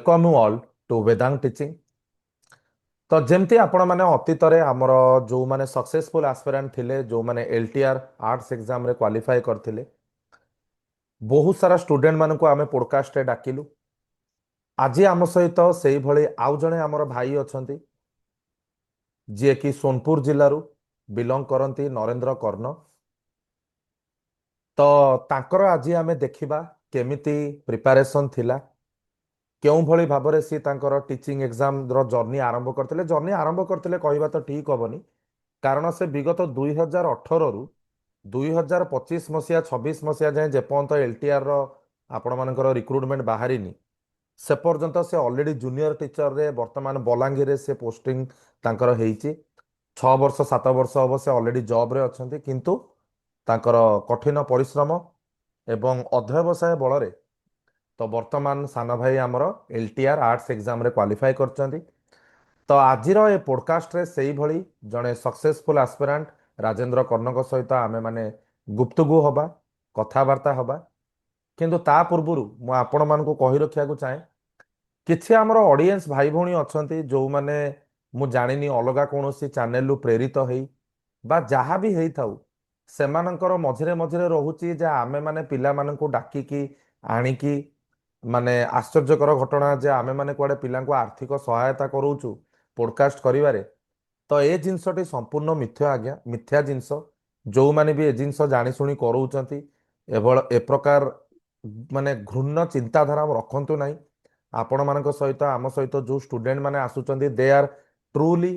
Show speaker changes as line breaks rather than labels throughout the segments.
Welcome you all to Vedang Teaching। तो जेमती आपण माने अतीत रे हमर जो माने सक्सेसफुल एस्पिरेंट थिले जो माने एलटीआर आर्ट्स एग्जाम रे क्वालिफाई करथिले बहुत सारा स्टूडेंट मानकु आमे पॉडकास्ट रे डाकिलु। आज आम सहित सेही भली आउ जणे हमर भाई अछंती जे कि सोनपुर जिल्लारू बिलोंग करंती नरेंद्र कर्ण। तो तांकर आज आमे देखिबा केमिति प्रिपरेशन थिला केउं भली भाबरे सी तांकर टीचिंग एग्जाम रो जर्नी आरंभ करथिले कहबा तो ठीक हबनी कारण से विगत 2018 रु 2025 मसिया 26 मसिया जाए जेपर्यंत एलटीआर रो आपण मानकर रिक्रुटमेंट बाहरिनी से पर्यंत से ऑलरेडी जूनियर टीचर रे वर्तमान बलांगीर रे से पोस्टिंग तांकर हेइची 6 वर्ष 7 वर्ष हबो से ऑलरेडी जॉब रे अछंती किंतु तांकर कठिन परिश्रम एवं अध्यवसाय बଳରେ तो वर्तमान सान भाई आमर एलटीआर आर्ट्स एग्जाम रे क्वालिफाई करचंती। तो आजिर ए पॉडकास्ट रे सेही भली जणे सक्सेसफुल एस्पिरेंट राजेंद्र कर्णक सहित आमे माने गुप्तगु हबा कथावार्ता हबा किंतु ता पूर्वरु मु आपण मानकु कहि रखिया को चाहे किछि आमर ऑडियंस भाई भौणी अछंती जो माने मु जानिनी अलगा कोनोसी चैनल रु प्रेरित हेई बा जहा भी हेई थाउ सेमानंकर मझिरे मझिरे रहुची जे आमे माने पिला मानकु डाकी की आनी की माने आश्चर्यकर घटना जे आमे माने कुआडे पिलांको आर्थिक सहायता करूचु पॉडकास्ट करिवारे तो ए जिनसटी संपूर्ण मिथ्या आज्ञा मिथ्या जिनस जो माने भी ए जिनस जानी सुनी करूचंती एवळ ए प्रकार माने घृण्य चिंताधारा रखंतु नाही। आपण मानक सहित आम सहित जो स्टूडेंट माने आसुचंती दे आर ट्रूली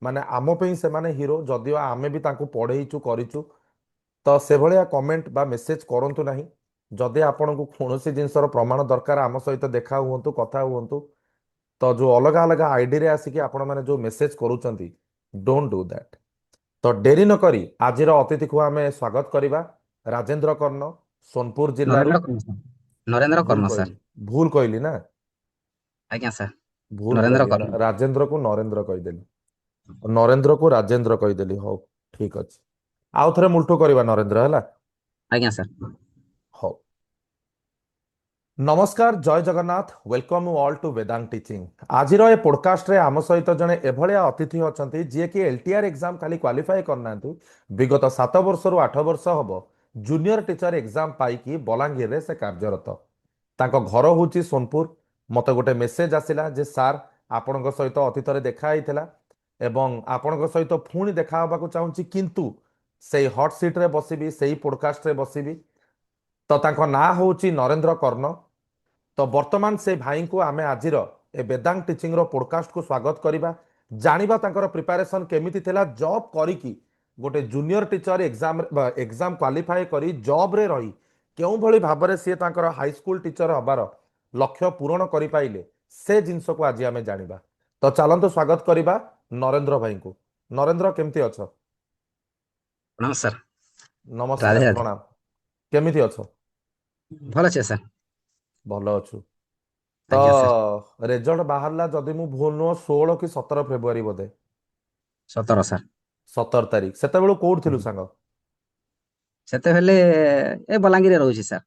माने आम पे से माने हीरो जदियो आमे भी तांको पढ़ेइचु करिचु तो से भलिया कमेंट बा मेसेज करंतु नाही। जदि आपन को कौनसी जिनसर प्रमाण दरकार आम सहित देखा हुंतु कथा हुंतु तो जो अलग अलग आईडी रे आसिकी आपण माने जो मेसेज करूचंती डोंट डू दैट। तो डेरी न करी आजिर अतिथि को आमे स्वागत करिबा राजेंद्र कर्ण सोनपुर जिल्लारू।
नरेंद्र कर्ण सर। नरेंद्र
भूल
कर्ण सर।
कहली भूल कहली ना
आज्ञा सर।
भूल
नरेंद्र
कहली
कर्ण।
राजेंद्र को नरेंद्र कहिदेली नरेंद्र को राजेंद्र कहिदेली हो ठीक अछि आउ थरे मुल्टू करबा नरेंद्र हला
आज्ञा सर।
हो। नमस्कार जय Jagannath welcome you all to Vedanta teaching. आजिर ए पॉडकास्ट रे आम सहित जने एभलिया अतिथि अछंती जे कि एलटीआर एग्जाम खाली क्वालिफाई करनांतु विगत 7 वर्ष रु 8 वर्ष हबो जूनियर टीचर एग्जाम पाई कि बलांगीर रे से कार्यरत। तांको घर होची सोनपुर। मते गोटे मेसेज आसिला जे सार आपणक सहित अतीत रे देखा आइथिला एवं आपणक सहित पुणी देखा होबा को चाहूची किंतु सेही हॉट सीट रे बसिबी सेही पॉडकास्ट रे बसिबी। तो तांको ना होची नरेंद्र कर्ण। तो वर्तमान से भाई को आमे आजिर ए वेदांत टीचिंग रो पॉडकास्ट को स्वागत करिबा जानिबा तांकर प्रिपरेशन केमिति थिला जॉब करिकी गोटे जूनियर टीचर एग्जाम क्वालिफाई करी जॉब रे रही केउं भली भाबरे से तांकर हाई स्कूल टीचर हबार लक्ष्य पूरण करि पाइले से जिंस को आज आमे जानिबा। तो चलंतु स्वागत करिबा नरेंद्र भाई को। नरेंद्र केमति अछ?
प्रणाम सर। राधे
नमस्कार
राधे।
प्रणाम। केमिति अछ?
भल अच्छे सर।
भलो अछु। तो
आज्ञा सर।
रेजल्ट बाहरला जदि मु भूल नुह 16 कि 17 फेब्रुआरी बोधे
17 सर।
17 तारिख सेतेबेलु कोउठ थिलु सांग?
सेते हेले ए बलांगीर रहउची सर।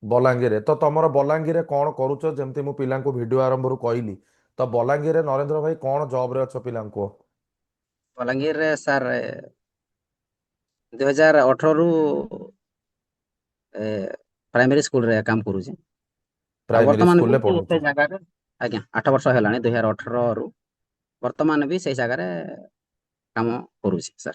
बलांगीर। तो तमर बलांगीर कौन करूच जेमती मु पिलांको वीडियो आरंभ रु कहली तो बलांगीर नरेंद्र भाई कौन जॉब रे अछ पिलांको?
बलांगीर रे सर 2018 रु प्राइमरी स्कूल रे काम करूची। आ
प्राइमरी
वर्तमान
स्कूल
भी
रे पढुछ।
से जगह रे आज्ञा 8 वर्ष हेलानी 2018 रु वर्तमान भी से जगह रे काम करूची सर।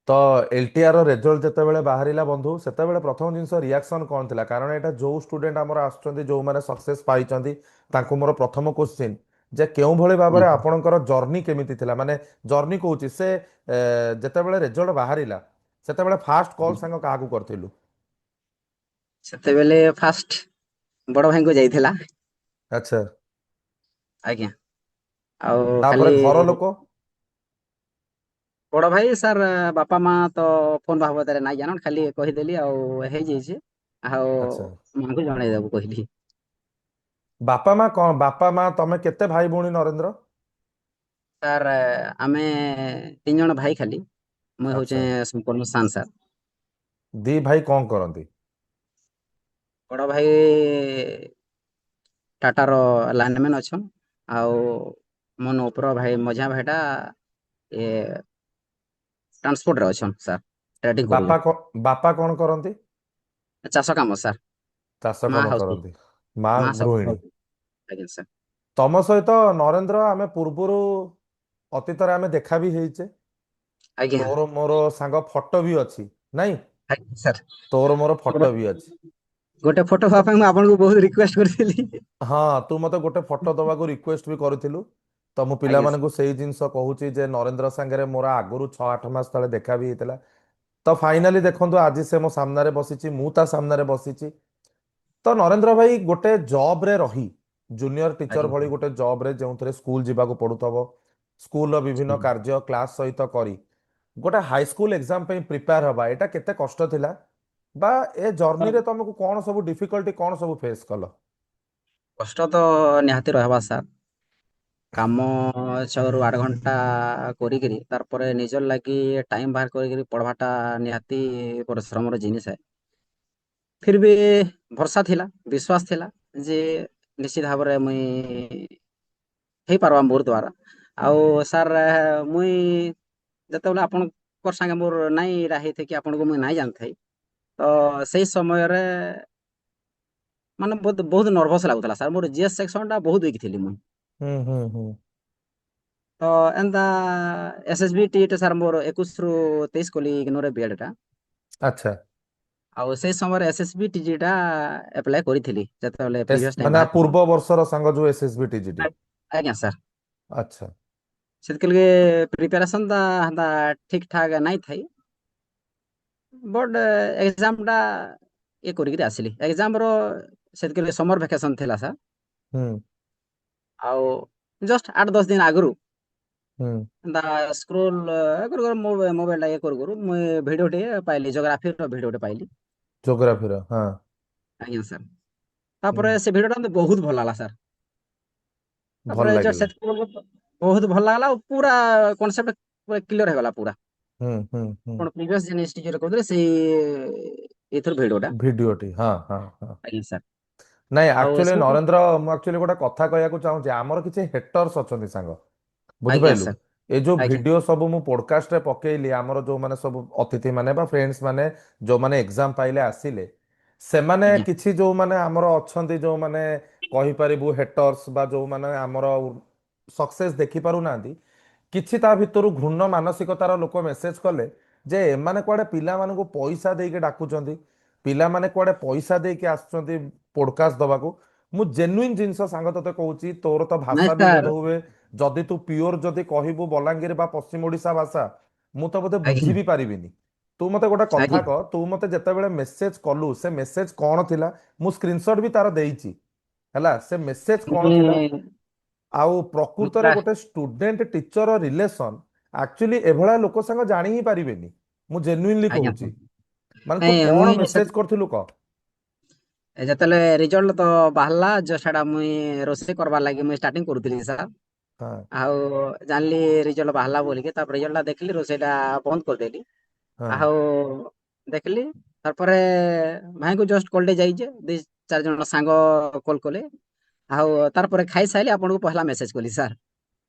तो एलटीआर रिजल्ट जेतेबेले बाहरिला बंधु सेतेबेले प्रथम जिंस रिएक्शन कौन थिला कारण एटा जो स्टूडेंट हमर आछंती जो माने सक्सेस पाइचंती तांको मोर प्रथम क्वेश्चन जे केउ भली भाबरे आपणकर जर्नी केमिति थिला माने जर्नी कहूची से जेतेबेले रिजल्ट बाहरिला सेतेबेले फास्ट कॉल संग काहाकू करथिलु?
सेते बेले फास्ट बड़ भाई को जाइथिला।
अच्छा।
आज्ञा आउ
तापरे
खाली
घर लोक?
बड़ भाई सर बापा माँ तो फोन बाबदरे नाइ जानन खाली कहिदेली आउ हे जैसे आउ
अच्छा।
माँ को जणाई देबो कहली।
बापा माँ कौन बापा माँ तमे केते भाई भौणी नरेंद्र?
सर आमे 3 जण भाई खाली मुई होचे
अच्छा।
संपूर्ण सान सर।
दी भाई कौन करंती?
बड़ भाई ଟାଟାର ଲାଇନମ୍ୟାନ୍ ଅଛନ୍। ଆଉ ମନ ଉପର ଭାଇ ମଝିଆ ଭାଇଟା ଏ ଟ୍ରାନ୍ସପୋର୍ଟରେ ଅଛନ୍ ସାର୍, ଟ୍ରେଡିଂ
ବାପା
କରୁଛନ୍।
ବାପା କଣ କରନ୍ତି?
ଚାଷ କାମ ସାର୍।
ଚାଷ
ମା
କାମ
ହାଉସ
କରନ୍ତି। ମା
ମା ସବୁ
ଗୃହିଣୀ।
ଆଜ୍ଞା ସାର୍।
ତମ ସହିତ ନରେନ୍ଦ୍ର ଆମେ ପୂର୍ବରୁ ଅତୀତରେ ଆମେ ଦେଖା ବି ହେଇଛେ।
ଆଜ୍ଞା
ତୋର ମୋର ସାଙ୍ଗ ଫଟୋ ବି ଅଛି ନାଇଁ?
ଆଜ୍ଞା ସାର୍।
ତୋର ମୋର ଫଟୋ ବି ଅଛି।
ଗୋଟେ ଫଟୋ ହେବା ପାଇଁ ମୁଁ ଆପଣଙ୍କୁ ବହୁତ ରିକ୍ୱେଷ୍ଟ କରିଥିଲି।
ହଁ, ତୁ ମତେ ଗୋଟେ ଫଟୋ ଦବାକୁ ରିକ୍ୱେଷ୍ଟ ବି କରିଥିଲୁ। ତ ମୁଁ
ଆଜ୍ଞା ସାର୍।
ପିଲାମାନଙ୍କୁ ସେଇ ଜିନିଷ କହୁଛି ଯେ ନରେନ୍ଦ୍ର ସାଙ୍ଗରେ ମୋର ଆଗରୁ 6-8 ମାସ ତଳେ ଦେଖା ବି ହେଇଥିଲା। ତ ଫାଇନାଲି ଦେଖନ୍ତୁ ଆଜି ସେ ମୋ ସାମ୍ନାରେ ବସିଛି, ମୁଁ ତା ସାମ୍ନାରେ ବସିଛି। ତ ନରେନ୍ଦ୍ର ଭାଇ ଗୋଟେ ଜବ ରେ ରହି, ଜୁନିୟର ଟିଚର
ଆଜ୍ଞା
ଭଳି ଗୋଟେ ଜବ ରେ ଯେଉଁଥିରେ ସ୍କୁଲ ଯିବାକୁ ପଡୁଥିବ, ସ୍କୁଲର ବିଭିନ୍ନ
ହୁଁ।
କାର୍ଯ୍ୟ କ୍ଲାସ ସହିତ କରି ଗୋଟେ ହାଇସ୍କୁଲ ଏକ୍ସାମ ପାଇଁ ପ୍ରିପେୟାର ହବା, ଏଇଟା କେତେ କଷ୍ଟ ଥିଲା? ବା ଏ ଜର୍ଣ୍ଣିରେ ତମକୁ କଣ ସବୁ ଡିଫିକଲ୍ଟି କଣ ସବୁ ଫେସ୍ କଲ?
କଷ୍ଟ ତ ନିହାତି ରହିବା ସାର୍। କାମ 6 ରୁ 8 ଘଣ୍ଟା କରିକିରି ତାରପରେ ନିଜର ଲାଗି ଟାଇମ ବାହାର କରିକିରି ପଢ଼ବାଟା ନିହାତି ପରିଶ୍ରମର ଜିନିଷ। ଫିର୍ ବି ଭରସା ଥିଲା, ବିଶ୍ୱାସ ଥିଲା ଯେ ନିଶ୍ଚିତ ଭାବରେ ମୁଇଁ ହେଇପାରବା ମୋର ଦ୍ୱାରା। ଆଉ ସାର୍ ମୁଇଁ ଯେତେବେଳେ ଆପଣଙ୍କର ସାଙ୍ଗେ ମୋର ନାଇଁ ହେଇଥାଏ କି ଆପଣଙ୍କୁ ମୁଇଁ ନାଇଁ ଜାଣିଥାଏ, ତ ସେଇ ସମୟରେ ମାନେ ବହୁତ ବହୁତ ନର୍ଭସ ଲାଗୁଥିଲା ସାର୍। ମୋର ଜିଏସ୍ ସେକ୍ସନଟା ବହୁତ ୱିକ୍ ଥିଲି ମୁଁ।
ହୁଁ ହୁଁ ହୁଁ।
ତ ଏନ୍ତା ଏସ୍ଏସ୍ବି ଟିଇଟି ସାର୍ ମୋର 21 ରୁ 23 କଲି ଇଗ୍ନୋରେ ବିଏଡ୍ଟା।
ଆଚ୍ଛା।
ଆଉ ସେଇ ସମୟରେ ଏସ୍ଏସ୍ବି ଟିଜିଟା ଆପ୍ଲାଏ କରିଥିଲି ଯେତେବେଳେ ପ୍ରିଭିୟସ୍ ଟାଇମ୍
ମାନେ
ବାହାରିଥିଲା।
ପୂର୍ବ ବର୍ଷର ସାଙ୍ଗ ଯୋଉ SSB TGT।
ଆଜ୍ଞା ସାର୍।
ଆଚ୍ଛା।
ସେତିକି ପ୍ରିପାରେସନ୍ ହେନ୍ତା ଠିକ୍ ଠାକ୍ ନାଇଁ ଥାଇ, ବଟ୍ ଏକ୍ଜାମଟା ଇଏ କରିକିରି ଆସିଲି। ଏକ୍ଜାମର ସେତିକି ସମର ଭ୍ୟାକେସନ୍ ଥିଲା ସାର୍।
ହୁଁ
ଆଉ ଜଷ୍ଟ 8-10 ଦିନ ଆଗରୁ
ହୁଁ।
ଏନ୍ତା ସ୍କ୍ରୋଲ କରୁ କରୁ ମୋବାଇଲଟା ଇଏ କରୁ କରୁ ମୁଇଁ ଭିଡ଼ିଓଟେ ପାଇଲି, ଜୋଗ୍ରାଫିର ଭିଡ଼ିଓଟେ ପାଇଲି।
ଜୋଗ୍ରାଫିର, ହଁ।
ଆଜ୍ଞା ସାର୍।
ହୁଁ
ତାପରେ ସେ ଭିଡ଼ିଓଟା ମତେ ବହୁତ ଭଲ ଲାଗଲା ସାର୍।
ଭଲ
ତାପରେ
ଲାଗିଲା।
ବହୁତ ଭଲ ଲାଗଲା ଆଉ ପୁରା କନସେପ୍ଟ ପୁରା କ୍ଲିୟର ହେଇଗଲା ପୁରା।
ହୁଁ ହୁଁ ହୁଁ।
ଆପଣ ପ୍ରିଭିୟସ୍ କହୁଥିଲେ ସେଇ ଏଇଥର ଭିଡ଼ିଓଟା।
ଭିଡିଓଟି, ହଁ ହଁ ହଁ।
ଆଜ୍ଞା ସାର୍।
ନାଇଁ
ଆଉ
ଆକ୍ଚୁଆଲି
ସବୁ
ନରେନ୍ଦ୍ର, ମୁଁ ଆକ୍ଚୁଆଲି ଗୋଟେ କଥା କହିବାକୁ ଚାହୁଁଛି, ଆମର କିଛି ହେଟର୍ସ ଅଛନ୍ତି ସାଙ୍ଗ।
ଆଜ୍ଞା
ବୁଝିପାରିଲୁ?
ସାର୍।
ଏ ଯୋଉ
ଆଜ୍ଞା
ଭିଡିଓ ସବୁ ମୁଁ ପୋଡକାଷ୍ଟରେ ପକେଇଲି, ଆମର ଯୋଉମାନେ ସବୁ ଅତିଥି ମାନେ ବା ଫ୍ରେଣ୍ଡସ୍ ମାନେ ଯୋଉମାନେ ଏକ୍ସାମ ପାଇଲେ ଆସିଲେ, ସେମାନେ
ଆଜ୍ଞା
କିଛି ଯୋଉମାନେ ଆମର ଅଛନ୍ତି, ଯୋଉମାନେ କହିପାରିବୁ ହେଟର୍ସ ବା ଯୋଉମାନେ ଆମର ସକ୍ସେସ୍ ଦେଖି ପାରୁନାହାନ୍ତି, କିଛି ତା ଭିତରୁ ଘୃଣ୍ୟ ମାନସିକତାର ଲୋକ ମେସେଜ କଲେ ଯେ ଏମାନେ କୁଆଡେ ପିଲାମାନଙ୍କୁ ପଇସା ଦେଇକି ଡାକୁଛନ୍ତି, ପିଲାମାନେ କୁଆଡେ ପଇସା ଦେଇକି ଆସୁଛନ୍ତି ପୋଡକାଷ୍ଟ ଦବାକୁ। ମୁଁ ଜେନୁଇନ ଜିନିଷ ସାଙ୍ଗ ତତେ କହୁଛି, ତୋର ତ
ନାଇଁ
ଭାଷା ବି ବୋଧ
ସାର୍।
ହୁଏ, ଯଦି ତୁ ପିଓର ଯଦି କହିବୁ ବଲାଙ୍ଗୀର ବା ପଶ୍ଚିମ ଓଡିଶା ଭାଷା, ମୁଁ ତ ବୋଧେ ବୁଝି
ଆଜ୍ଞା
ବି ପାରିବିନି। ତୁ ମତେ ଗୋଟେ କଥା
ଆଜ୍ଞା
କହ, ତୁ ମତେ ଯେତେବେଳେ ମେସେଜ କଲୁ, ସେ ମେସେଜ କଣ ଥିଲା? ମୁଁ ସ୍କ୍ରିନସଟ ବି ତାର ଦେଇଛି ହେଲା। ସେ ମେସେଜ କଣ ଥିଲା?
ମୁଇଁ
ଆଉ ପ୍ରକୃତରେ ଗୋଟେ ଷ୍ଟୁଡେଣ୍ଟ ଟିଚର ରିଲେସନ ଆକ୍ଚୁଆଲି ଏଭଳିଆ ଲୋକ ସାଙ୍ଗ ଜାଣି ହିଁ ପାରିବେନି। ମୁଁ ଜେନୁଇନଲି
ଆଜ୍ଞା
କହୁଛି। ମାନେ ତୁ
ନାଇଁ
କଣ
ମୁଇଁ
ମେସେଜ କରିଥିଲୁ କହ?
ଯେତେବେଳେ ରିଜଲ୍ଟ ତ ବାହାରିଲା, ଜଷ୍ଟ ସେଟା ମୁଇଁ ରୋଷେଇ କରବାର ଲାଗି ମୁଇଁ ଷ୍ଟାର୍ଟିଂ କରୁଥିଲି ସାର୍।
ହଁ
ଆଉ ଜାଣିଲି ରିଜଲ୍ଟ ବାହାରିଲା ବୋଲିକି, ତାପରେ ରିଜଲ୍ଟଟା ଦେଖିଲି, ରୋଷେଇଟା ବନ୍ଦ କରିଦେଲି।
ହଁ
ଆଉ ଦେଖିଲି, ତାପରେ ଭାଇଙ୍କୁ ଜଷ୍ଟ କଲଟେ ଯାଇଛି, 2-4 ଜଣ ସାଙ୍ଗ କଲ୍ କଲେ। ଆଉ ତାରପରେ ଖାଇସାଇଲି, ଆପଣଙ୍କୁ ପହଲା ମେସେଜ କଲି ସାର୍।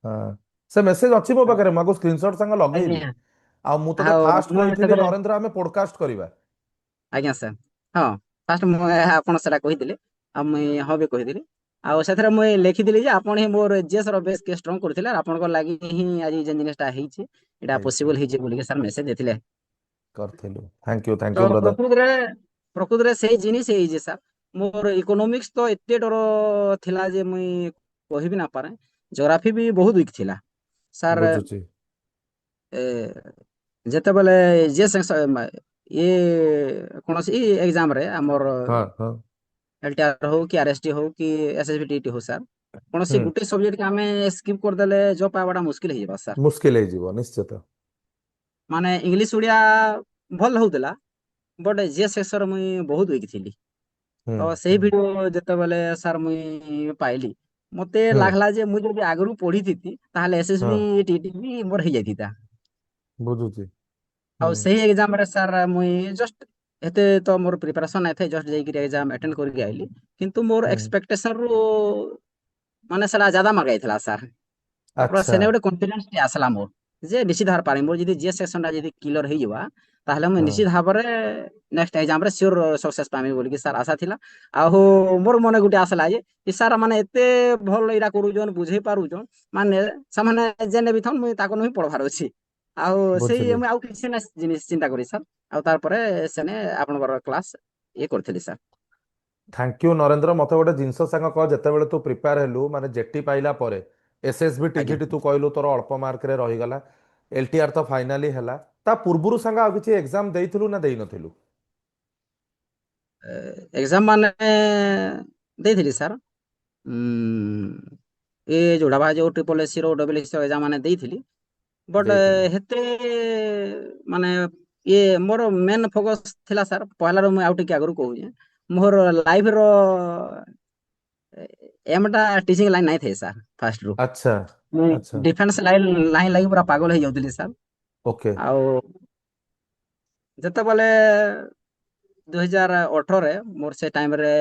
ହଁ। ସେ ମେସେଜ ଅଛି ମୋ ପାଖରେ, ମୁଁ ଆକୁ ସ୍କ୍ରିନସଟ ସାଙ୍ଗ ଲଗେଇବି।
ଆଜ୍ଞା।
ଆଉ ମୁଁ ତତେ
ଆଉ
ଫାଷ୍ଟ
ମୁଁ
କହିଥିଲି
ସେଥିରେ
ନରେନ୍ଦ୍ର ଆମେ ପୋଡକାଷ୍ଟ କରିବା।
ଆଜ୍ଞା ସାର୍। ହଁ, ଫାଷ୍ଟ ମୁଁ ଆପଣ ସେଟା କହିଥିଲେ, ଆଉ ମୁଇଁ ହଁ ବି କହିଥିଲି। ଆଉ ସେଥିରେ ମୁଇଁ ଲେଖିଥିଲି ଯେ ଆପଣ ହିଁ ମୋର ଜିଏସ୍ ର ବେସ୍ କେସ୍ ଷ୍ଟ୍ରଙ୍ଗ କରିଥିଲେ, ଆପଣଙ୍କ ଲାଗି ହିଁ ଆଜି ଯେ ଜିନିସଟା ହେଇଛି, ଏଇଟା
ହେଇଛି
ପସିବଲ ହେଇଛି ବୋଲିକି ସାର୍ ମେସେଜ ଦେଇଥିଲେ।
କରିଥିଲୁ।
ତ
ଥ୍ୟାଙ୍କ ୟୁ ବ୍ରଦର।
ପ୍ରକୃତିରେ ସେଇ ଜିନିଷ ହେଇଛି ସାର୍। ମୋର ଇକୋନୋମିକ୍ସ ତ ଏତେ ଡର ଥିଲା ଯେ ମୁଇଁ କହିବି ନା ପାରେ। ଜୋଗ୍ରାଫି ବି ବହୁତ ୱିକ୍ ଥିଲା ସାର୍।
ବୁଝୁଛି।
ଏ ଯେତେବେଳେ ଇଏ କୌଣସି ଏକ୍ଜାମରେ ଆମର
ହଁ ହଁ।
LTR ହଉ କି RST ହଉ କି SSB TT ହଉ ସାର୍,
ହୁଁ
କୌଣସି ଗୋଟେ ସବଜେକ୍ଟ ଆମେ ସ୍କିପ୍ କରିଦେଲେ ଜବ୍ ପାଇବାଟା ମୁସ୍କିଲ ହେଇଯିବ ସାର୍।
ମୁସ୍କିଲ ହେଇଯିବ ନିଶ୍ଚିତ।
ମାନେ ଇଂଲିଶ ଓଡ଼ିଆ ଭଲ ହଉଥିଲା, ବଟ୍ ଜିଏସ୍ ସେକ୍ସନରେ ମୁଇଁ ବହୁତ ୱିକ୍ ଥିଲି।
ହୁଁ
ତ ସେଇ
ହୁଁ
ଭିଡିଓ ଯେତେବେଳେ ସାର୍ ମୁଇଁ ପାଇଲି, ମତେ
ହୁଁ
ଲାଗିଲା ଯେ ମୁଁ ଯଦି ଆଗରୁ ପଢିଥିତି, ତାହେଲେ
ହଁ
SSB TT ବି ମୋର ହେଇଯାଇଥିତା।
ବୁଝୁଛି।
ଆଉ
ହୁଁ
ସେଇ ଏକ୍ଜାମରେ ସାର୍ ମୁଇଁ ଜଷ୍ଟ ଏତେ ତ ମୋର ପ୍ରିପାରେସନ୍ ନାଇଁ ଥାଏ, ଜଷ୍ଟ ଯାଇକିରି ଏକ୍ଜାମ୍ ଆଟେଣ୍ଡ କରିକି ଆଇଲି। କିନ୍ତୁ ମୋର
ହୁଁ।
ଏକ୍ସପେକ୍ଟେସନରୁ ମାନେ ସେଟା ଜାଦା ମାର୍କ ଆଇଥିଲା ସାର୍। ତାପରେ
ଆଚ୍ଛା।
ସେନେ ଗୋଟେ କନଫିଡେନ୍ସ ଟେ ଆସିଲା ମୋର ଯେ ନିଶ୍ଚିତ ଭାବରେ ପାରିବି। ମୋର ଯଦି ଜିଏସ୍ ସେକ୍ସନଟା ଯଦି କ୍ଲିୟର ହେଇଯିବା ତାହେଲେ ମୁଁ
ହଁ
ନିଶ୍ଚିତ ଭାବରେ ନେକ୍ସଟ ଏକ୍ଜାମରେ ସିଓର ସକ୍ସେସ୍ ପାଇବି ବୋଲିକି ସାର୍ ଆଶା ଥିଲା। ଆଉ ମୋର ମନେ ଗୋଟେ ଆସିଲା ଯେ ସାର୍ ମାନେ ଏତେ ଭଲ ଏଇଟା କରୁଛନ୍, ବୁଝେଇ ପାରୁଛନ୍, ମାନେ ସେମାନେ ଯେନେ ବି ଥନ୍ ମୁଇଁ ତାକୁ ହିଁ ପଢ଼ବାର ଅଛି। ଆଉ ସେଇ
ବୁଝିଲି।
ମୁଁ ଆଉ କିଛି ନା ଜିନିଷ ଚିନ୍ତା କରି ସାର୍। ଆଉ ତାପରେ ସେନେ ଆପଣଙ୍କର କ୍ଲାସ୍ ଇଏ କରିଥିଲି ସାର୍।
Thank you Narendra. ମତେ ଗୋଟେ ଜିନିଷ ସାଙ୍ଗ କହ, ଯେତେବେଳେ ତୁ ପ୍ରିପେୟାର ହେଲୁ ମାନେ ଜେଟି ପାଇଲା ପରେ ଏସଏସବି
ଆଜ୍ଞା।
ଟିଜିଟି ତୁ କହିଲୁ ତୋର ଅଳ୍ପ ମାର୍କରେ ରହିଗଲା, ଏଲଟିଆର ତ ଫାଇନାଲି ହେଲା, ତା ପୂର୍ବରୁ ସାଙ୍ଗ ଆଉ କିଛି ଏକ୍ଜାମ ଦେଇଥିଲୁ ନା ଦେଇନଥିଲୁ?
ଏକ୍ଜାମ ମାନେ ଦେଇଥିଲି ସାର୍। ଉଁ, ଏ ଯୋଉଟା ବା ଯୋଉ ଟ୍ରିପଲ ଏସି ର ଡବଲ ଏସି ର ଏକ୍ଜାମ ମାନେ ଦେଇଥିଲି। ବଟ୍
ଦେଇଥିଲୁ।
ହେତେ ମାନେ ଇଏ ମୋର ମେନ୍ ଫୋକସ୍ ଥିଲା ସାର୍। ପହଲାରୁ ମୁଁ ଆଉ ଟିକେ ଆଗରୁ କହୁଛେ, ମୋର ଲାଇଫ ର ଏମ୍ ଟା ଟିଚିଂ ଲାଇନ୍ ନାଇଁ ଥାଏ ସାର୍ ଫାଷ୍ଟରୁ।
ଆଚ୍ଛା।
ମୁଁ
ଆଚ୍ଛା।
ଡିଫେନ୍ସ ଲାଇନ୍ ଲାଗି ପୁରା ପାଗଳ ହେଇଯାଉଥିଲି ସାର୍।
ଓକେ।
ଆଉ ଯେତେବେଳେ 2018ରେ ମୋର ସେ ଟାଇମରେ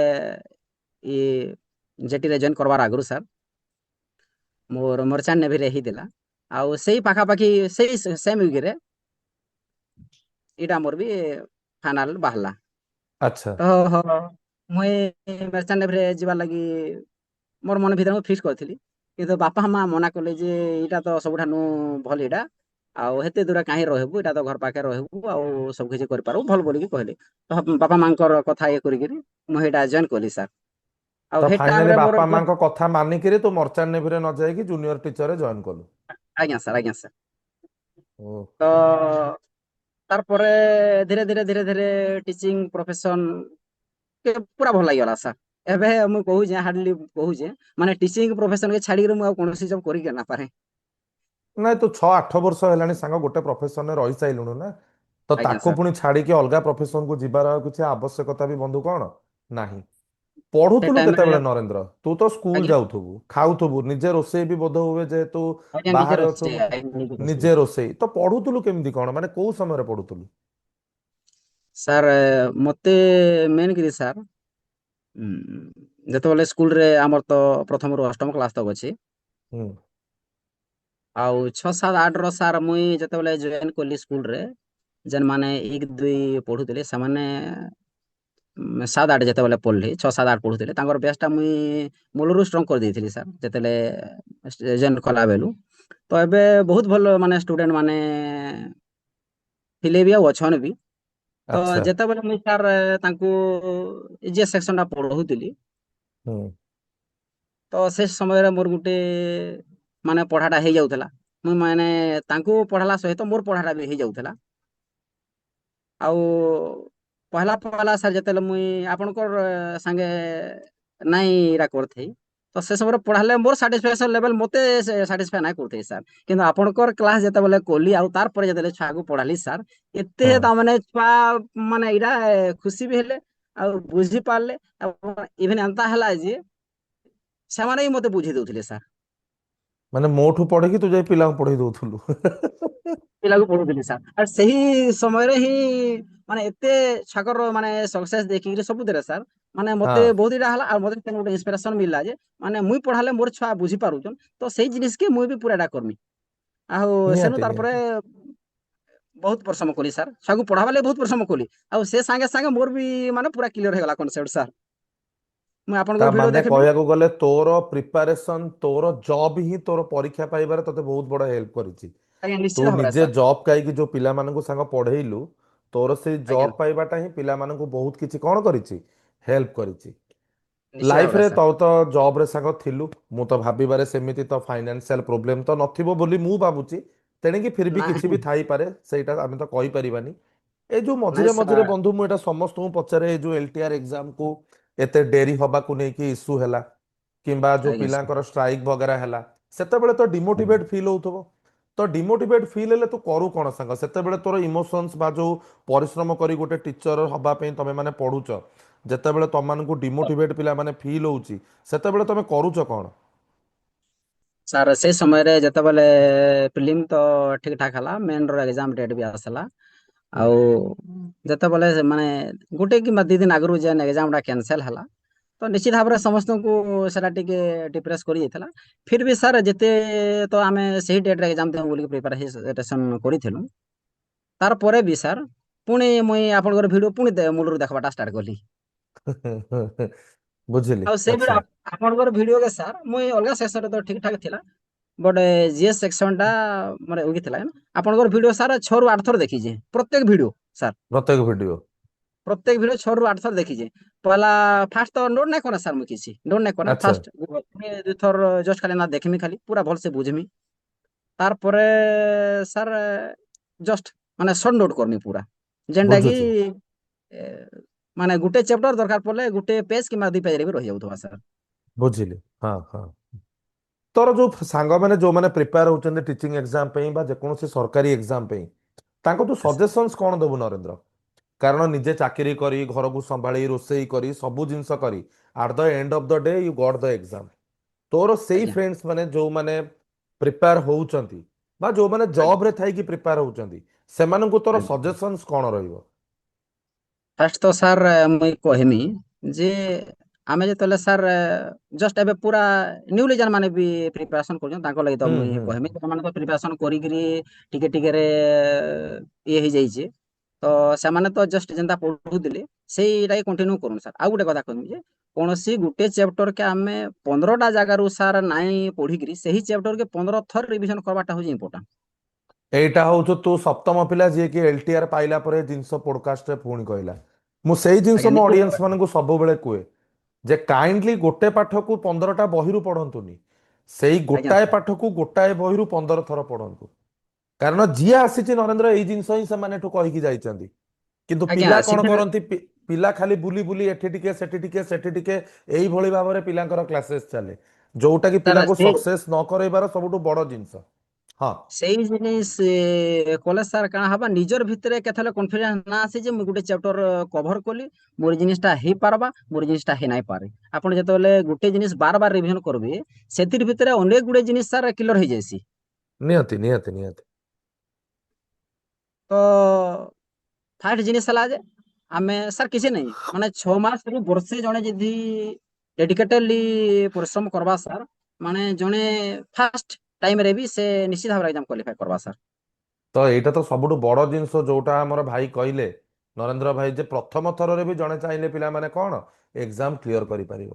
ଇ ଜେଟିରେ ଜଏନ୍ କରବାର ଆଗରୁ ସାର୍ ମୋର ମର୍ଚାଣ୍ଟ ନେଭିରେ ହେଇଥିଲା। ଆଉ ସେଇ ପାଖାପାଖି ସେଇ ସେମ୍ ୱିକରେ ଏଇଟା ମୋର ବି ଫାଇନାଲ ବାହାରିଲା।
ଆଚ୍ଛା।
ତ ମୁଇଁ ମର୍ଚାଣ୍ଟ ନେଭିରେ ଯିବାର ଲାଗି ମୋର ମନ ଭିତରେ ମୁଁ ଫିକ୍ସ କରିଥିଲି। କିନ୍ତୁ ବାପା ମା ମନା କଲେ ଯେ ଏଇଟା ତ ସବୁଠାନୁ ଭଲ ଏଇଟା, ଆଉ ହେତେ ଦୂର କାହିଁ ରହିବୁ, ଏଇଟା ତ ଘର ପାଖରେ ରହିବୁ ଆଉ ସବୁ କିଛି କରିପାରିବୁ ଭଲ ବୋଲିକି କହିଲେ। ତ ବାପା ମାଙ୍କର କଥା ଇଏ କରିକିରି ମୁଁ ସେଇଟା ଜଏନ୍ କଲି ସାର୍। ଆଉ
ତ
ହେ
ଫାଇନାଲି
ଟାଇମରେ ମୋର
ବାପା ମାଙ୍କ କଥା ମାନିକିରି ତୁ ମର୍ଚାଣ୍ଟ ନେଭିରେ ନ ଯାଇକି ଜୁନିୟର ଟିଚରରେ ଜଏନ୍ କଲୁ?
ଆଜ୍ଞା ସାର୍, ଆଜ୍ଞା ସାର୍। ତ
ଓକେ।
ତାରପରେ ଧୀରେ ଧୀରେ ଟିଚିଂ ପ୍ରଫେସନ ପୁରା ଭଲ ଲାଗିଗଲା ସାର୍। ଏବେ ମୁଁ କହୁଛେ ହାର୍ଡଲି କହୁଛେ ମାନେ ଟିଚିଂ ପ୍ରଫେସନ କେ ଛାଡିକିରି ମୁଁ ଆଉ କୌଣସି ଜବ୍ କରିକି ନା ପାରେ।
ନାଇଁ ତୁ 6-8 ବର୍ଷ ହେଲାଣି ସାଙ୍ଗ ଗୋଟେ ପ୍ରଫେସନରେ ରହିସାରିଲୁଣୁ ନା, ତ
ଆଜ୍ଞା
ତାକୁ
ସାର୍।
ପୁଣି ଛାଡିକି ଅଲଗା ପ୍ରଫେସନକୁ ଯିବାର ଆଉ କିଛି ଆବଶ୍ୟକତା ବି ବନ୍ଧୁ କଣ ନାହିଁ।
ସେ
ପଢୁଥିଲୁ
ଟାଇମରେ
କେତେବେଳେ ନରେନ୍ଦ୍ର? ତୁ ତ ସ୍କୁଲ
ଆଜ୍ଞା
ଯାଉଥିବୁ, ଖାଉଥିବୁ, ନିଜେ ରୋଷେଇ ବି ବୋଧ ହୁଏ ଯେହେତୁ
ଆଜ୍ଞା ନିଜେ
ବାହାରେ ଅଛୁ,
ରୋଷେଇ ଆଜ୍ଞା ନିଜେ ରୋଷେଇ।
ନିଜେ ରୋଷେଇ ତ ପଢୁଥିଲୁ କେମିତି କଣ, ମାନେ କୋଉ ସମୟରେ ପଢୁଥିଲୁ?
ସାର୍ ମତେ ମେନ୍ କିରି ସାର୍ ଯେତେବେଳେ ସ୍କୁଲରେ ଆମର ତ ପ୍ରଥମରୁ ଅଷ୍ଟମ କ୍ଲାସ ତକ ଅଛି।
ହୁଁ।
ଆଉ 6, 7, 8ର ସାର୍ ମୁଇଁ ଯେତେବେଳେ ଜଏନ୍ କଲି ସ୍କୁଲରେ ଯେନ୍ ମାନେ 1, 2 ପଢୁଥିଲେ ସେମାନେ 7, 8 ଯେତେବେଳେ ପଢିଲି, 6, 7, 8 ପଢୁଥିଲେ ତାଙ୍କର ବ୍ୟାଚ୍ ଟା ମୁଇଁ ମୂଳରୁ ଷ୍ଟ୍ରଙ୍ଗ କରିଦେଇଥିଲି ସାର୍ ଯେତେବେଳେ ଜଏନ୍ କଲା ବେଲୁ। ତ ଏବେ ବହୁତ ଭଲ ମାନେ ଷ୍ଟୁଡେଣ୍ଟ ମାନେ ଥିଲେ ବି ଆଉ ଅଛନ୍ ବି। ତ
ଆଚ୍ଛା।
ଯେତେବେଳେ ମୁଇଁ ସାର୍ ତାଙ୍କୁ ଜିଏସ୍ ସେକ୍ସନ ଟା ପଢଉଥିଲି
ହୁଁ।
ତ ସେ ସମୟରେ ମୋର ଗୋଟେ ମାନେ ପଢାଟା ହେଇଯାଉଥିଲା। ମୁଁ ମାନେ ତାଙ୍କୁ ପଢାଲା ସହିତ ମୋର ପଢାଟା ବି ହେଇଯାଉଥିଲା। ଆଉ ପହଲା ସାର୍ ଯେତେବେଳେ ମୁଇଁ ଆପଣଙ୍କର ସାଙ୍ଗେ ନାଇଁ ଏଇଟା କରିଥେଇ ତ ସେ ସମୟରେ ପଢାଲେ ମୋର ସାଟିସ୍ଫାକ୍ସନ ଲେଭେଲ ମତେ ସାଟିସ୍ଫାଏ ନାଇଁ କରୁଥାଏ ସାର୍। କିନ୍ତୁ ଆପଣଙ୍କର କ୍ଲାସ ଯେତେବେଳେ କଲି ଆଉ ତାରପରେ ଯେତେବେଳେ ଛୁଆକୁ ପଢାଲି ସାର୍ ଏତେ
ହଁ।
ତା ମାନେ ଛୁଆ ମାନେ ଏଇଟା ଖୁସି ବି ହେଲେ ଆଉ ବୁଝି ପାରିଲେ। ଆଉ ଇଭେନ ଏନ୍ତା ହେଲା ଯେ ସେମାନେ ବି ମତେ ବୁଝେଇ ଦଉଥିଲେ ସାର୍।
ମାନେ ମୋଠୁ ପଢିକି ତୁ ଯାଇ ପିଲାଙ୍କୁ ପଢେଇ ଦଉଥିଲୁ।
ପିଲାକୁ ପଢଉଥିଲି ସାର୍। ଆଉ ସେହି ସମୟରେ ହିଁ ମାନେ ଏତେ ଛୁଆଙ୍କର ମାନେ ସକ୍ସେସ ଦେଖିକିରି ସବୁଥିରେ ସାର୍ ମାନେ
ହଁ
ମତେ ବହୁତ ଇଟା ହେଲା ଆଉ ମତେ ଗୋଟେ ଇନ୍ସପିରେସନ ମିଳିଲା ଯେ ମାନେ ମୁଇଁ ପଢାଲେ ମୋର ଛୁଆ ବୁଝି ପାରୁଛନ୍ ତ ସେଇ ଜିନିଷ କି ମୁଇଁ ବି ପୁରା ଏଟା କରମି। ଆଉ ସେନୁ
ନିହାତି
ତାର
ନିହାତି।
ବହୁତ ପରିଶ୍ରମ କଲି ସାର୍ ଛୁଆକୁ ପଢାବା ଲାଗି ବହୁତ ପରିଶ୍ରମ କଲି। ଆଉ ସେ ସାଙ୍ଗେ ସାଙ୍ଗେ ମୋର ବି ମାନେ ପୁରା କ୍ଲିୟର ହେଇଗଲା କନସେପ୍ଟ ସାର୍। ମୁଁ
ତା
ଆପଣଙ୍କର ଭିଡିଓ
ମାନେ
ଦେଖିଲି।
କହିବାକୁ ଗଲେ ତୋର ପ୍ରିପାରେସନ ତୋର ଜବ୍ ହିଁ ତୋର ପରୀକ୍ଷା ପାଇବାରେ ତତେ ବହୁତ ବଡ ହେଲ୍ପ କରିଛି।
ଆଜ୍ଞା
ତୁ
ନିଶ୍ଚିତ ଭାବରେ
ନିଜେ
ସାର୍।
ଜବ୍ କାଇକି ଯୋଉ ପିଲାମାନଙ୍କୁ ସାଙ୍ଗ ପଢେଇଲୁ ତୋର ସେଇ
ଆଜ୍ଞା
ଜବ୍ ପାଇବାଟା ହିଁ ପିଲାମାନଙ୍କୁ ବହୁତ କିଛି କଣ କରିଛି ହେଲ୍ପ କରିଛି।
ନିଶ୍ଚିତ ଭାବରେ
ଲାଇଫରେ
ସାର୍।
ତ ଜବ ରେ ସାଙ୍ଗ ଥିଲୁ ମୁଁ ତ ଭାବିବାରେ ସେମିତି ତ ଫାଇନାନ୍ସିଆଲ ପ୍ରୋବ୍ଲେମ ତ ନଥିବ ବୋଲି ମୁଁ ଭାବୁଛି। ତେଣିକି ଫିର ବି କିଛି
ନାଇଁ
ବି ଥାଇପାରେ ସେଇଟା ଆମେ ତ କହିପାରିବାନି। ଏଇ ଯୋଉ
ନାଇଁ
ମଝିରେ ମଝିରେ
ସାର୍।
ବନ୍ଧୁ ମୁଁ ଏଇଟା ସମସ୍ତଙ୍କୁ ପଚାରେ ଏଇ ଯୋଉ ଏଲଟିଆର ଏକ୍ଜାମ କୁ ଏତେ ଡେରି ହବାକୁ ନେଇକି ଇସ୍ୟୁ ହେଲା କିମ୍ବା ଯୋଉ
ଆଜ୍ଞା ସାର୍।
ପିଲାଙ୍କର ଷ୍ଟ୍ରାଇକ ବଗେରା ହେଲା ସେତେବେଳେ ତ
ଆଜ୍ଞା।
ଡିମୋଟିଭେଟ ଫିଲ୍ ହଉଥିବ। ତ ଡିମୋଟିଭେଟ ଫିଲ୍ ହେଲେ ତୁ କରୁ କଣ ସାଙ୍ଗ ସେତେବେଳେ ତୋର ଇମୋସନ୍ସ ବା ଯୋଉ ପରିଶ୍ରମ କରି ଗୋଟେ ଟିଚର ହବା ପାଇଁ ତମେ ମାନେ ପଢୁଛ ଯେତେବେଳେ ତମମାନଙ୍କୁ ଡିମୋଟିଭେଟ ପିଲା ମାନେ ଫିଲ୍ ହଉଛି ସେତେବେଳେ ତମେ କରୁଛ କଣ?
ସାର୍ ସେ ସମୟରେ ଯେତେବେଳେ ଫିଲ୍ମ ତ ଠିକ ଠାକ୍ ହେଲା ମେନ ର ଏକ୍ଜାମ ଡେଟ୍ ବି ଆସିଲା।
ହୁଁ
ଆଉ ଯେତେବେଳେ ମାନେ ଗୋଟେ କିମ୍ବା 2 ଦିନ ଆଗରୁ ଯେନ୍ ଏକ୍ଜାମଟା କ୍ୟାନସେଲ ହେଲା ତ ନିଶ୍ଚିତ ଭାବରେ ସମସ୍ତଙ୍କୁ ସେଟା ଟିକେ ଡିପ୍ରେସ କରି ଯାଇଥିଲା। ଫିର୍ ବି ସାର୍ ଯେତେ ତ ଆମେ ସେହି ଡେଟ୍ରେ ଏକ୍ଜାମ ଦେବୁ ବୋଲି ପ୍ରିପାରେସନ୍ କରିଥିଲୁ ତାରପରେ ବି ସାର୍ ପୁଣି ମୁଇଁ ଆପଣଙ୍କର ଭିଡ଼ିଓ ପୁଣି ମୂଳରୁ ଦେଖବାଟା ଷ୍ଟାର୍ଟ କଲି।
ବୁଝିଲି
ଆଉ ସେଇ ଭିଡ଼ିଓ
ଆଚ୍ଛା
ଆପଣଙ୍କର ଭିଡ଼ିଓରେ ସାର୍ ମୁଇଁ ଅଲଗା ସେକ୍ସନରେ ତ ଠିକ୍ ଠାକ୍ ଥିଲା ବଟ୍ ଜିଏସ୍ ସେକ୍ସନଟା ମାନେ ୱିକ୍ ଥିଲା ଆପଣଙ୍କର ଭିଡ଼ିଓ ସାର୍ 6ରୁ 8 ଥର ଦେଖିଛେ ପ୍ରତ୍ୟେକ ଭିଡ଼ିଓ ସାର୍
ପ୍ରତ୍ୟେକ ଭିଡିଓ
ପ୍ରତ୍ୟେକ ଭିଡ଼ିଓ 6ରୁ 8 ଥର ଦେଖିଛେ। ପହଲା ଫାଷ୍ଟ ତ ନୋଟ୍ ନାଇଁ କରେ ସାର୍ ମୁଇଁ କିଛି ନୋଟ୍ ନାଇଁ କରେ
ଆଚ୍ଛା
ଫାଷ୍ଟ 2 ଥର ଜଷ୍ଟ ଖାଲି ନା ଦେଖିମି ଖାଲି ପୁରା ଭଲସେ ବୁଝିମି ତାରପରେ ସାର୍ ଜଷ୍ଟ ମାନେ ସର୍ଟ ନୋଟ୍ କରମି ପୁରା ଯେନ୍ଟା କି
ବୁଝୁଛି
ଏ, ମାନେ ଗୋଟେ ଚ୍ୟାପ୍ଟର ଦରକାର ପଡିଲେ ଗୋଟେ ପେଜ କିମ୍ବା 2 ପେଜରେ ବି ରହିଯାଉଥିବା ସାର୍।
ବୁଝିଲି ହଁ ହଁ ତୋର ଯୋଉ ସାଙ୍ଗମାନେ ଯୋଉମାନେ ପ୍ରିପେୟାର ହଉଛନ୍ତି ଟିଚିଂ ଏକ୍ଜାମ ପାଇଁ ବା ଯେକୌଣସି ସରକାରୀ ଏକ୍ଜାମ ପାଇଁ ତାଙ୍କୁ ତୁ ସଜେସନ୍ସ କଣ ଦେବୁ ନରେନ୍ଦ୍ର? କାରଣ ନିଜେ ଚାକିରି କରି ଘରକୁ ସମ୍ଭାଳି ରୋଷେଇ କରି ସବୁ ଜିନିଷ କରି at the end of the day you got the exam. ତୋର ସେଇ
ଆଜ୍ଞା
ଫ୍ରେଣ୍ଡସ୍ ମାନେ ଯୋଉମାନେ ପ୍ରିପେୟାର ହଉଛନ୍ତି ବା ଯୋଉମାନେ
ଆଜ୍ଞା
ଜବରେ ଥାଇକି ପ୍ରିପେୟାର ହଉଛନ୍ତି ସେମାନଙ୍କୁ ତୋର
ଆଜ୍ଞା
ସଜେସନ୍ସ କଣ ରହିବ?
ଫାଷ୍ଟ ତ ସାର୍ ମୁଇଁ କହିମି ଯେ ଆମେ ଯେତେବେଳେ ସାର୍ ଜଷ୍ଟ ଏବେ ପୁରା ନ୍ୟୁଲି ଯେନ୍ ମାନେ ବି ପ୍ରିପାରେସନ୍ କରୁଛନ୍ତି ତାଙ୍କ ଲାଗି ତ
ହୁଁ
ମୁଇଁ
ହୁଁ
କହିମି ସେମାନେ ତ ପ୍ରିପାରେସନ୍ କରିକିରି ଟିକେ ଟିକେରେ ଇଏ ହେଇଯାଇଛି ତ ସେମାନେ ତ ଜଷ୍ଟ ଯେନ୍ତା ପଢୁଥିଲେ ସେଇଟା କଣ୍ଟିନ୍ୟୁ କରୁନ୍ ସାର୍। ଆଉ ଗୋଟେ କଥା କହିମି ଯେ କୌଣସି ଗୋଟେ ଚ୍ୟାପ୍ଟର କେ ଆମେ 15ଟା ଜାଗାରୁ ସାର୍ ନାଇଁ ପଢିକିରି ସେହି ଚ୍ୟାପ୍ଟର କେ 15 ଥର ରିଭିଜନ କରବାଟା ହଉଛି ଇମ୍ପୋର୍ଟାଣ୍ଟ।
ଏଇଟା ହଉଛୁ ତୁ ସପ୍ତମ ପିଲା ଯିଏକି LTR ପାଇଲା ପରେ ଏ ଜିନିଷ ପୋଡକାଷ୍ଟରେ ପୁଣି କହିଲା। ମୁଁ ସେଇ ଜିନିଷ
ଆଜ୍ଞା
ମୋ
ନିଶ୍ଚିତ
ଅଡିଏନ୍ସ
ଭାବରେ
ମାନଙ୍କୁ ସବୁବେଳେ କୁହେ ଯେ କାଇଣ୍ଡଲି ଗୋଟେ ପାଠକୁ 15ଟା ବହିରୁ ପଢନ୍ତୁନି, ସେଇ
ଆଜ୍ଞା
ଗୋଟାଏ
ସାର୍
ପାଠକୁ ଗୋଟାଏ ବହିରୁ 15 ଥର ପଢନ୍ତୁ। କାରଣ ଯିଏ ଆସିଛି ନରେନ୍ଦ୍ର ଏଇ ଜିନିଷ ହିଁ ସେମାନେଠୁ କହିକି ଯାଇଛନ୍ତି। କିନ୍ତୁ
ଆଜ୍ଞା
ପିଲା କଣ
ସେଥିରେ
କରନ୍ତି ପିଲା ଖାଲି ବୁଲି ବୁଲି ଏଠି ଟିକେ ସେଠି ଟିକେ ସେଠି ଟିକେ ଏଇଭଳି ଭାବରେ ପିଲାଙ୍କର କ୍ଲାସେସ୍ ଚାଲେ ଯୋଉଟା କି
ସାର୍
ପିଲାଙ୍କୁ
ସେ
ସକ୍ସେସ୍ ନ କରେଇବାର ସବୁଠୁ ବଡ ଜିନିଷ। ହଁ
ସେଇ ଜିନିଷ କଲେଜ ସାର୍ କାଣା ହବା ନିଜର ଭିତରେ କେତେବେଳେ କନଫିଡେନ୍ସ ନା ଆସେ ଯେ ମୁଁ ଗୋଟେ ଚ୍ୟାପ୍ଟର କଭର କଲି ମୋର ଜିନିଷଟା ହେଇପାରବା ମୋର ଜିନିଷଟା ହେଇ ନାଇଁ ପାରେ। ଆପଣ ଯେତେବେଳେ ଗୋଟେ ଜିନିଷ ବାର ବାର ରିଭିଜନ କରିବେ ସେଥିର ଭିତରେ ଅନେକ ଗୁଡେ ଜିନିଷ ସାର୍ କ୍ଲିୟର ହେଇଯାଇସି।
ନିହାତି ନିହାତି ନିହାତି।
ତ ଫାଷ୍ଟ ଜିନିଷ ହେଲା ଯେ ଆମେ ସାର୍ କିଛି ନାହିଁ ମାନେ 6 ମାସରୁ ବର୍ଷେ ଜଣେ ଯଦି ଡେଡିକେଟେଡଲି ପରିଶ୍ରମ କରବା ସାର୍ ମାନେ ଜଣେ ଫାଷ୍ଟ ଟାଇମରେ ବି ସେ ନିଶ୍ଚିତ ଭାବରେ ଏକ୍ଜାମ କ୍ୱାଲିଫାଏ କରବା ସାର୍।
ତ ଏଇଟା ତ ସବୁଠୁ ବଡ ଜିନିଷ ଯୋଉଟା ଆମର ଭାଇ କହିଲେ ନରେନ୍ଦ୍ର ଭାଇ ଯେ ପ୍ରଥମ ଥରରେ ବି ଜଣେ ଚାହିଁଲେ ପିଲାମାନେ କଣ ଏକ୍ଜାମ କ୍ଲିୟର କରିପାରିବ।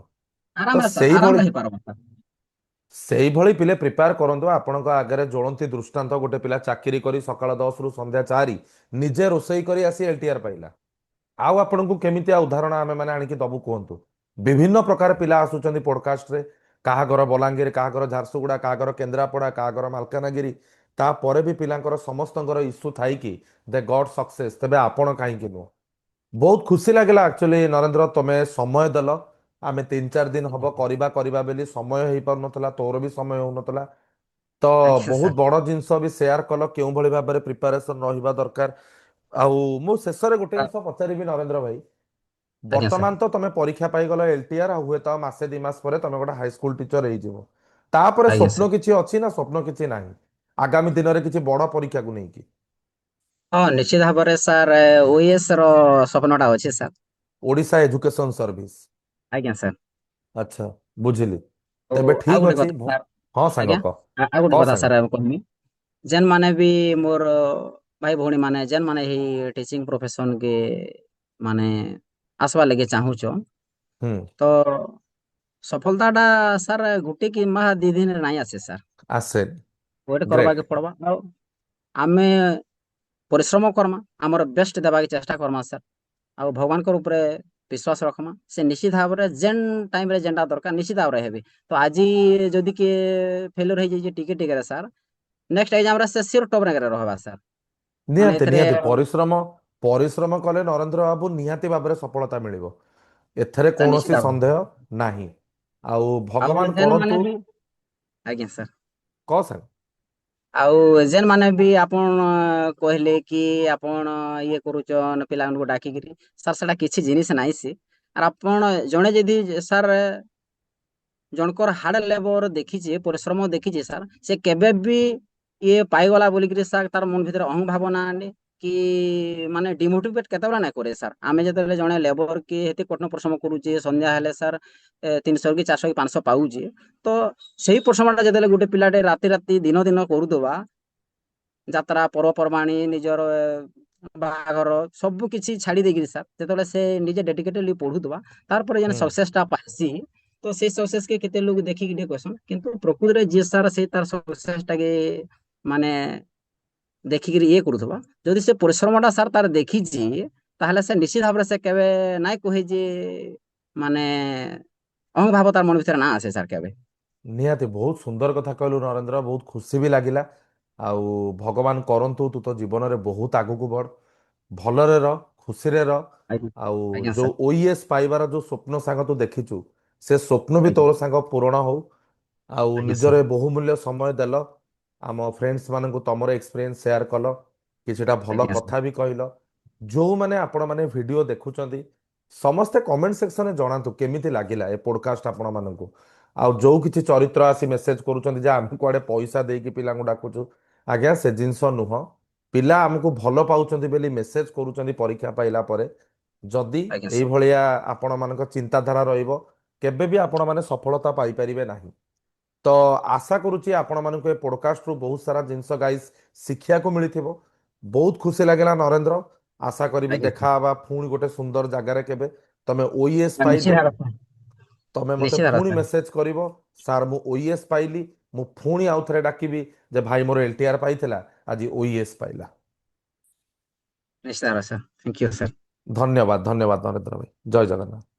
ତ
ଆରାମରେ ସାର୍
ସେଇଭଳି
ଆରାମରେ ହେଇପାରବା ସାର୍।
ସେଇଭଳି ପିଲେ ପ୍ରିପେୟାର କରନ୍ତୁ। ଆପଣଙ୍କ ଆଗରେ ଜ୍ୱଳନ୍ତି ଦୃଷ୍ଟାନ୍ତ ଗୋଟେ ପିଲା ଚାକିରି କରି ସକାଳ 10ରୁ ସନ୍ଧ୍ୟା 4 ନିଜେ ରୋଷେଇ କରି ଆସି LTR ପାଇଲା। ଆଉ ଆପଣଙ୍କୁ କେମିତିଆ ଉଦାହରଣ ଆମେ ମାନେ ଆଣିକି ଦବୁ କୁହନ୍ତୁ? ବିଭିନ୍ନ ପ୍ରକାର ପିଲା ଆସୁଛନ୍ତି ପୋଡକାଷ୍ଟରେ, କାହା ଘର ବଲାଙ୍ଗୀର, କାହା ଘର ଝାରସୁଗୁଡା, କାହା ଘର କେନ୍ଦ୍ରାପଡା, କାହା ଘର ମାଲକାନଗିରି, ତାପରେ ବି ପିଲାଙ୍କର ସମସ୍ତଙ୍କର ଇସ୍ୟୁ ଥାଇକି ଦେ ଗଡ୍ ସକ୍ସେସ୍। ତେବେ ଆପଣ କାହିଁକି ନୁହଁ? ବହୁତ ଖୁସି ଲାଗିଲା ଆକ୍ଚୁଆଲି ନରେନ୍ଦ୍ର ତମେ ସମୟ ଦେଲ। ଆମେ 3-4 ଦିନ ହବ କରିବା କରିବା ବୋଲି ସମୟ ହେଇପାରୁନଥିଲା, ତୋର ବି ସମୟ ହଉନଥିଲା। ତ
ଆଜ୍ଞା
ବହୁତ
ସାର୍
ବଡ ଜିନିଷ ବି ସେୟାର କଲ କେଉଁ ଭଳି ଭାବରେ ପ୍ରିପାରେସନ ରହିବା ଦରକାର। ଆଉ ମୁଁ ଶେଷରେ ଗୋଟେ ଜିନିଷ ପଚାରିବି ନରେନ୍ଦ୍ର ଭାଇ,
ଆଜ୍ଞା ସାର୍
ବର୍ତ୍ତମାନ ତ ତମେ ପରୀକ୍ଷା ପାଇଗଲ LTR ଆଉ ହୁଏତ ମାସେ 2 ମାସ ପରେ ତମେ ଗୋଟେ ହାଇସ୍କୁଲ ଟିଚର ହେଇଯିବ। ତାପରେ
ଆଜ୍ଞା
ସ୍ୱପ୍ନ
ସାର୍
କିଛି ଅଛି ନା ସ୍ୱପ୍ନ କିଛି ନାହିଁ ଆଗାମୀ ଦିନରେ କିଛି ବଡ ପରୀକ୍ଷାକୁ ନେଇକି?
ହଁ ନିଶ୍ଚିତ ଭାବରେ ସାର୍ OES ର ସ୍ୱପ୍ନଟା ଅଛି ସାର୍।
Odisha education service.
ଆଜ୍ଞା ସାର୍।
ଆଚ୍ଛା ବୁଝିଲି।
ଓ
ତେବେ
ଆଉ
ଠିକ
ଗୋଟେ
ଅଛି
କଥା ସାର୍
ହଁ ସାଙ୍ଗ
ଆଜ୍ଞା
କହ।
ଆଉ ଗୋଟେ
କହ
କଥା
ସାଙ୍ଗ।
ସାର୍ କହିମି ଯେନ୍ ମାନେ ବି ମୋର ଭାଇ ଭଉଣୀ ମାନେ ଯେନ୍ ମାନେ ଏଇ ଟିଚିଂ ପ୍ରଫେସନ କେ ମାନେ ଆସିବା ଲାଗି ଚାହୁଁଛ
ହୁଁ
ତ ସଫଳତା ଟା ସାର୍ ଗୋଟେ କିମ୍ବା 2 ଦିନରେ ନାଇଁ ଆସେ ସାର୍।
ଆସେ
ୱେଟ୍
ଗ୍ରେଟ୍।
କରବାକେ ପଡବା ଆଉ ଆମେ ପରିଶ୍ରମ କର୍ମା ଆମର ବେଷ୍ଟ ଦେବାକେ ଚେଷ୍ଟା କର୍ମା ସାର୍। ଆଉ ଭଗବାନଙ୍କର ଉପରେ ବିଶ୍ୱାସ ରଖ୍ମା ସେ ନିଶ୍ଚିତ ଭାବରେ ଯେନ୍ ଟାଇମରେ ଯେନ୍ଟା ଦରକାର ନିଶ୍ଚିତ ଭାବରେ ହେବେ। ତ ଆଜି ଯଦି କିଏ ଫେଲର ହେଇଯାଇଛି ଟିକେ ଟିକେରେ ସାର୍ ନେକ୍ସଟ ଏକ୍ଜାମରେ ସେ ସିଓର ଟପ୍ ରାଙ୍କରେ ରହିବା ସାର୍। ମାନେ
ନିହାତି
ଏଥିରେ
ନିହାତି ପରିଶ୍ରମ କଲେ ନରେନ୍ଦ୍ର ବାବୁ ନିହାତି ଭାବରେ ସଫଳତା ମିଳିବ। ଏଥିରେ
ସାର୍ ନିଶ୍ଚିତ
କୌଣସି
ଭାବରେ
ସନ୍ଦେହ ନାହିଁ। ଆଉ
ଆଉ
ଭଗବାନ
ଯେନ୍ ମାନେ
କରନ୍ତୁ।
ବି ଆଜ୍ଞା ସାର୍।
କହ ସାଙ୍ଗ।
ଆଉ ଯେନ୍ ମାନେ ବି ଆପଣ କହିଲେ କି ଆପଣ ଇଏ କରୁଛନ୍ ପିଲାମାନଙ୍କୁ ଡାକିକିରି ସାର୍ ସେଟା କିଛି ଜିନିଷ ନାହିଁ ସେ ଆର୍ ଆପଣ ଜଣେ ଯଦି ସାର୍ ଜଣଙ୍କର ହାର୍ଡ ଲେବର ଦେଖିଛେ ପରିଶ୍ରମ ଦେଖିଛେ ସାର୍ ସେ କେବେ ବି ଇଏ ପାଇଗଲା ବୋଲିକିରି ସାର୍ ତାର ମନ ଭିତରେ ଅହଂଭାବନା ଆନେ କି ମାନେ ଡିମୋଟିଭେଟ୍ କେତେବେଳେ ନାଇଁ କରେ ସାର୍। ଆମେ ଯେତେବେଳେ ଜଣେ ଲେବର କି ଏତେ କଠିନ ପରିଶ୍ରମ କରୁଛେ, ସନ୍ଧ୍ୟା ହେଲେ ସାର୍ 300 କି 400 କି 500 ପାଉଛେ, ତ ସେଇ ପରିଶ୍ରମଟା ଯେତେବେଳେ ଗୋଟେ ପିଲାଟେ ରାତି ରାତି ଦିନ ଦିନ କରୁଥିବା, ଯାତ୍ରା ପର୍ବପର୍ବାଣୀ ନିଜର ବାହାଘର ସବୁ କିଛି ଛାଡି ଦେଇକିରି ସାର୍, ଯେତେବେଳେ ସେ ନିଜେ ଡେଡିକେଟେଡଲି ପଢୁଥିବା, ତାରପରେ ଯେନ୍
ହୁଁ
ସକ୍ସେସଟା ପାଇସି, ତ ସେଇ ସକ୍ସେସ କେ କେତେ ଲୋକ ଦେଖିକି ଟିକେ କହିସନ୍, କିନ୍ତୁ ପ୍ରକୃତିରେ ଯିଏ ସାର୍ ସେ ତାର ସକ୍ସେସ ଟାକେ ମାନେ ଦେଖିକିରି ଇଏ କରୁଥିବା, ଯଦି ସେ ପରିଶ୍ରମଟା ସାର୍ ତାର ଦେଖିଛି, ତାହେଲେ ସେ ନିଶ୍ଚିତ ଭାବରେ ସେ କେବେ ନାଇଁ କହେ ଯେ ମାନେ ଅହଂଭାବ ତାର ମନ ଭିତରେ ନା ଆସେ ସାର୍ କେବେ।
ନିହାତି ବହୁତ ସୁନ୍ଦର କଥା କହିଲୁ ନରେନ୍ଦ୍ର, ବହୁତ ଖୁସି ବି ଲାଗିଲା। ଆଉ ଭଗବାନ କରନ୍ତୁ ତୁ ତ ଜୀବନରେ ବହୁତ ଆଗକୁ ବଢ, ଭଲରେ ରହ, ଖୁସିରେ ରହ।
ଆଜ୍ଞା
ଆଉ
ଆଜ୍ଞା
ଯୋଉ
ସାର୍।
ଓଇଏସ୍ ପାଇବାର ଯୋଉ ସ୍ୱପ୍ନ ସାଙ୍ଗ ତୁ ଦେଖିଛୁ, ସେ ସ୍ୱପ୍ନ ବି
ଆଜ୍ଞା
ତୋର ସାଙ୍ଗ ପୂରଣ ହଉ। ଆଉ
ଆଜ୍ଞା
ନିଜର
ସାର୍।
ଏ ବହୁମୂଲ୍ୟ ସମୟ ଦେଲ, ଆମ ଫ୍ରେଣ୍ଡସ୍ ମାନଙ୍କୁ ତମର ଏକ୍ସପିରିଏନ୍ସ ସେୟାର କଲ, କିଛିଟା ଭଲ
ଆଜ୍ଞା ସାର୍।
କଥା ବି କହିଲ। ଯୋଉମାନେ ଆପଣ ମାନେ ଭିଡିଓ ଦେଖୁଛନ୍ତି, ସମସ୍ତେ କମେଣ୍ଟ ସେକ୍ସନରେ ଜଣାନ୍ତୁ କେମିତି ଲାଗିଲା ଏ ପୋଡକାଷ୍ଟ ଆପଣ ମାନଙ୍କୁ। ଆଉ ଯୋଉ କିଛି ଚରିତ୍ର ଆସି ମେସେଜ କରୁଛନ୍ତି ଯେ ଆମେ କୁଆଡେ ପଇସା ଦେଇକି ପିଲାଙ୍କୁ ଡାକୁଛୁ, ଆଜ୍ଞା ସେ ଜିନିଷ ନୁହଁ। ପିଲା ଆମକୁ ଭଲ ପାଉଛନ୍ତି ବୋଲି ମେସେଜ କରୁଛନ୍ତି ପରୀକ୍ଷା ପାଇଲା ପରେ। ଯଦି
ଆଜ୍ଞା ସାର୍।
ଏଇଭଳିଆ ଆପଣମାନଙ୍କ ଚିନ୍ତାଧାରା ରହିବ, କେବେ ବି ଆପଣମାନେ ସଫଳତା ପାଇପାରିବେ ନାହିଁ। ତ ଆଶା କରୁଛି ଆପଣମାନଙ୍କୁ ଏ ପୋଡକାଷ୍ଟରୁ ବହୁତ ସାରା ଜିନିଷ ଗାଇସ୍ ଶିଖିବାକୁ ମିଳିଥିବ। ବହୁତ ଖୁସି ଲାଗିଲା ନରେନ୍ଦ୍ର। ଆଶା କରିବି
ଆଜ୍ଞା ସାର୍।
ଦେଖାହବା ପୁଣି ଗୋଟେ ସୁନ୍ଦର ଜାଗାରେ କେବେ। ତମେ ଓଇଏସ୍
ନିଶ୍ଚିତ
ପାଇଲେ
ଭାବରେ
ତମେ ମତେ
ନିଶ୍ଚିତ ଭାବରେ
ପୁଣି
ସାର୍।
ମେସେଜ କରିବ, ସାର୍ ମୁଁ ଓଇଏସ୍ ପାଇଲି। ମୁଁ ପୁଣି ଆଉ ଥରେ ଡାକିବି ଯେ ଭାଇ ମୋର ଏଲଟିଆର ପାଇଥିଲା, ଆଜି ଓଇଏସ୍ ପାଇଲା।
ନିଶ୍ଚିତ ଭାବରେ ସାର୍। Thank you sir.
ଧନ୍ୟବାଦ ଧନ୍ୟବାଦ ନରେନ୍ଦ୍ର ଭାଇ, ଜୟ ଜଗନ୍ନାଥ।